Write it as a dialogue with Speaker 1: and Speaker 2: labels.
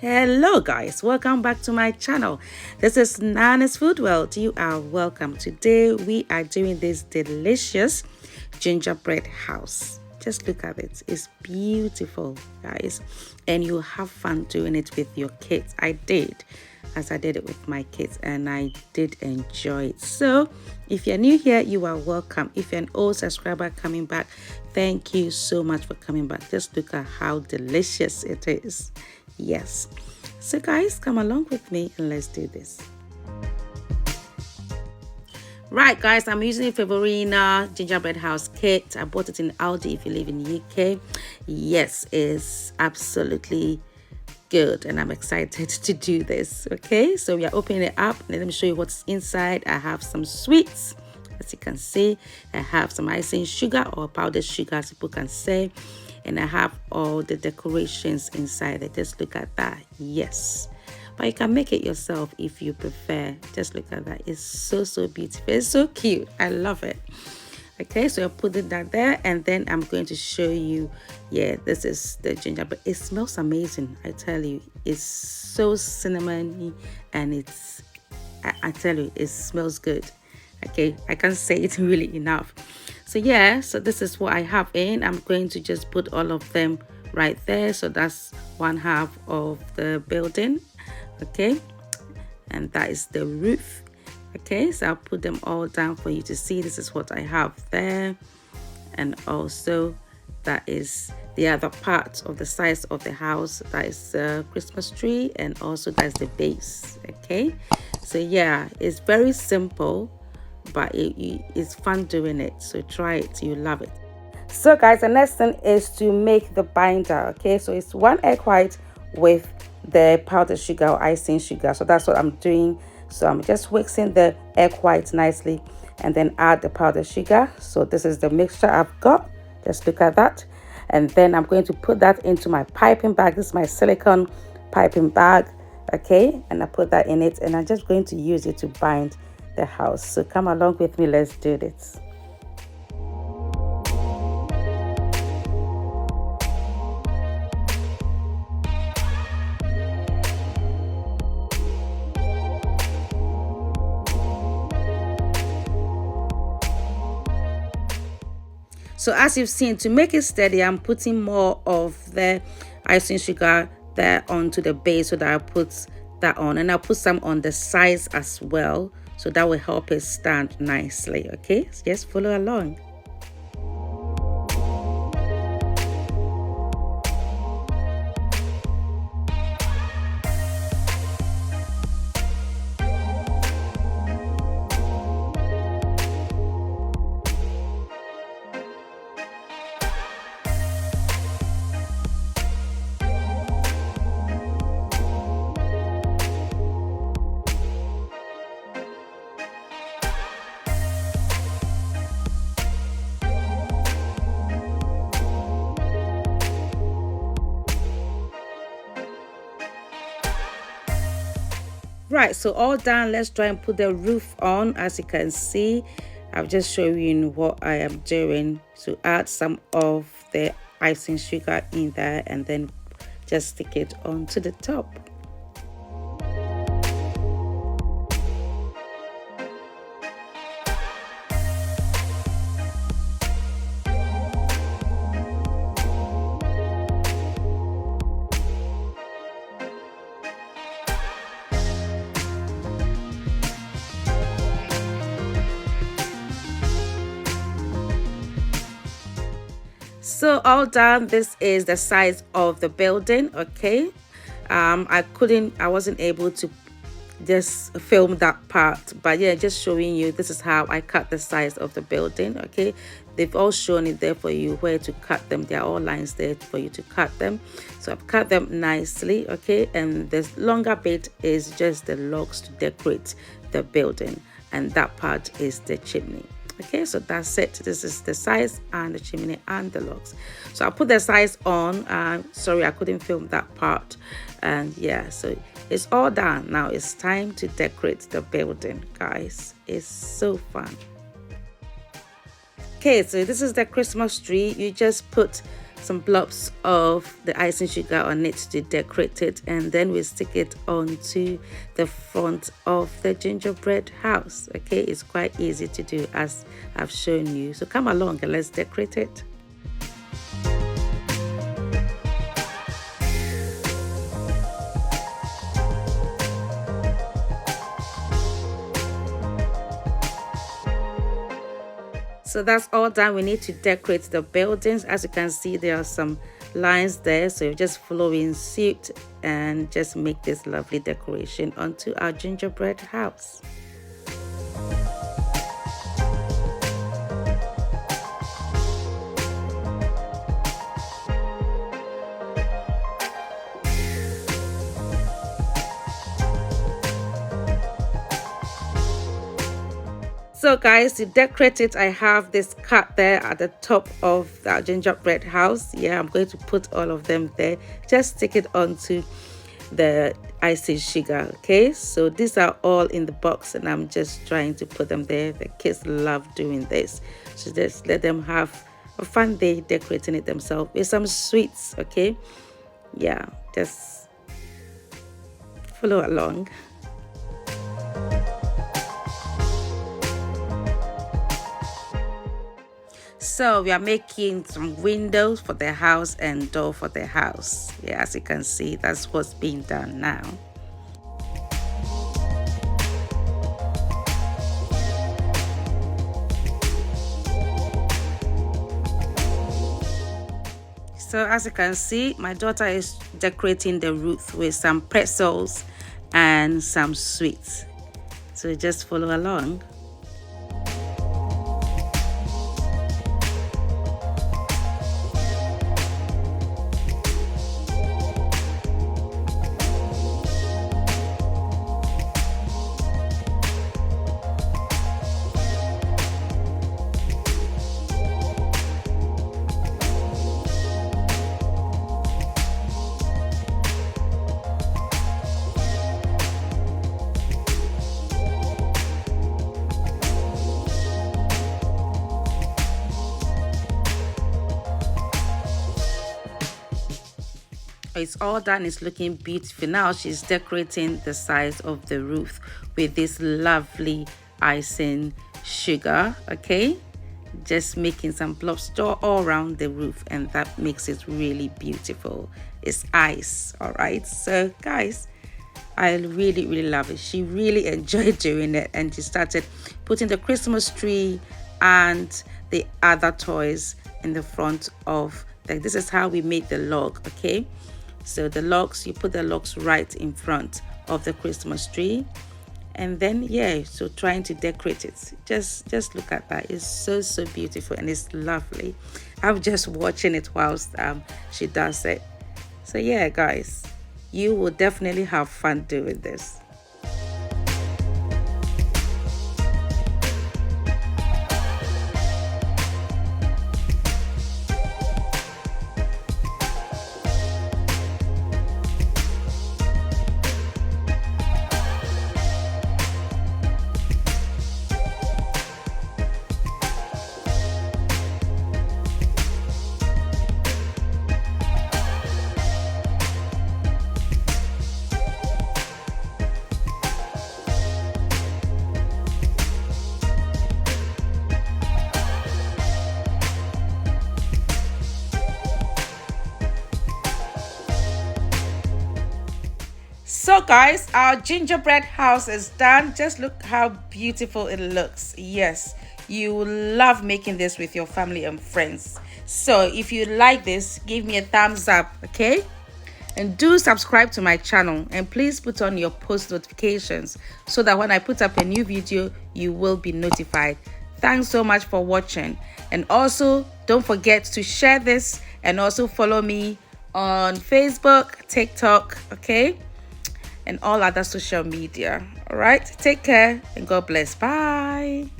Speaker 1: Hello guys, welcome back to my channel. This is Nana's Food World. You are welcome. Today we are doing this delicious gingerbread house. Just look at it. It's beautiful, guys, and you have fun doing it with your kids. I did, as I did it with my kids, and I did enjoy it. So if you're new here, you are welcome. If you're an old subscriber coming back, thank you so much for coming back. Just look at how delicious it is. Yes, so guys, come along with me and let's do this. Right guys, I'm using Flavorina gingerbread house kit. I bought it in Aldi if you live in the UK. Yes, it's absolutely good and I'm excited to do this. Okay, so we are opening it up and let me show you what's inside. I have some sweets. As you can see, I have some icing sugar or powdered sugar, as people can say, and I have all the decorations inside it. Just look at that. Yes, but you can make it yourself if you prefer. Just look at that. It's so beautiful. It's so cute. I love it. Okay, so I put that there, and then I'm going to show you. Yeah, this is the gingerbread. It smells amazing. I tell you, it's so cinnamony, and it's. I tell you, it smells good. Okay, I can't say it really enough. So yeah, so this is what I have in. I'm going to just put all of them right there. So that's one half of the building. Okay, and that is the roof. Okay, so I'll put them all down for you to see. This is what I have there, and also that is the other part of the size of the house. That is the Christmas tree, and also that's the base. Okay, so yeah, it's very simple, but it's fun doing it. So try it, you love it. So guys, the next thing is to make the binder. Okay, so it's 1 egg white with the powdered sugar or icing sugar. So that's what I'm doing. So I'm just mixing the egg white nicely and then add the powdered sugar. So this is the mixture I've got. Just look at that. And then I'm going to put that into my piping bag. This is my silicone piping bag. Okay, and I put that in it, and I'm just going to use it to bind the house. So come along with me, let's do this. So as you've seen, to make it steady, I'm putting more of the icing sugar there onto the base, so that I put that on, and I'll put some on the sides as well, so that will help it stand nicely. Okay, so just follow along. Right, so all done. Let's try and put the roof on. As you can see, I've just shown you what I am doing to add some of the icing sugar in there and then just stick it onto the top. So all done. This is the size of the building. Okay, I wasn't able to just film that part, but yeah, just showing you this is how I cut the size of the building. Okay, they've all shown it there for you where to cut them. There are all lines there for you to cut them, so I've cut them nicely. Okay, and the longer bit is just the logs to decorate the building, and that part is the chimney. Okay, so that's it. This is the size and the chimney and the logs. So I'll put the size on. Sorry, I couldn't film that part. And yeah, so it's all done. Now it's time to decorate the building, guys. It's so fun. Okay, so this is the Christmas tree. You just put some blobs of the icing sugar on it to decorate it, and then we stick it onto the front of the gingerbread house. Okay, it's quite easy to do as I've shown you, so come along and let's decorate it. So that's all done. We need to decorate the buildings. As you can see, there are some lines there, so you just follow in suit and just make this lovely decoration onto our gingerbread house. So guys, to decorate it, I have this cut there at the top of the gingerbread house. Yeah, I'm going to put all of them there. Just stick it onto the icing sugar. Okay, so these are all in the box and I'm just trying to put them there. The kids love doing this, so just let them have a fun day decorating it themselves with some sweets. Okay, yeah, just follow along. So we are making some windows for the house and door for the house. Yeah, as you can see, that's what's being done now. So as you can see, my daughter is decorating the roof with some pretzels and some sweets. So just follow along. It's all done. It's looking beautiful. Now she's decorating the sides of the roof with this lovely icing sugar. Okay, just making some blobs all around the roof, and that makes it really beautiful. It's ice. All right, so guys, I really love it. She really enjoyed doing it, and she started putting the Christmas tree and the other toys in the front of this is how we made the log. Okay, so the logs, you put the logs right in front of the Christmas tree, and then yeah, so trying to decorate it. Just look at that. It's so beautiful and it's lovely. I'm just watching it whilst she does it. So yeah guys, you will definitely have fun doing this. So guys, our gingerbread house is done. Just look how beautiful it looks. Yes, you will love making this with your family and friends. So if you like this, give me a thumbs up, okay? And do subscribe to my channel, and please put on your post notifications so that when I put up a new video, you will be notified. Thanks so much for watching, and also don't forget to share this and also follow me on Facebook, TikTok, okay, and all other social media. All right, take care and God bless. Bye.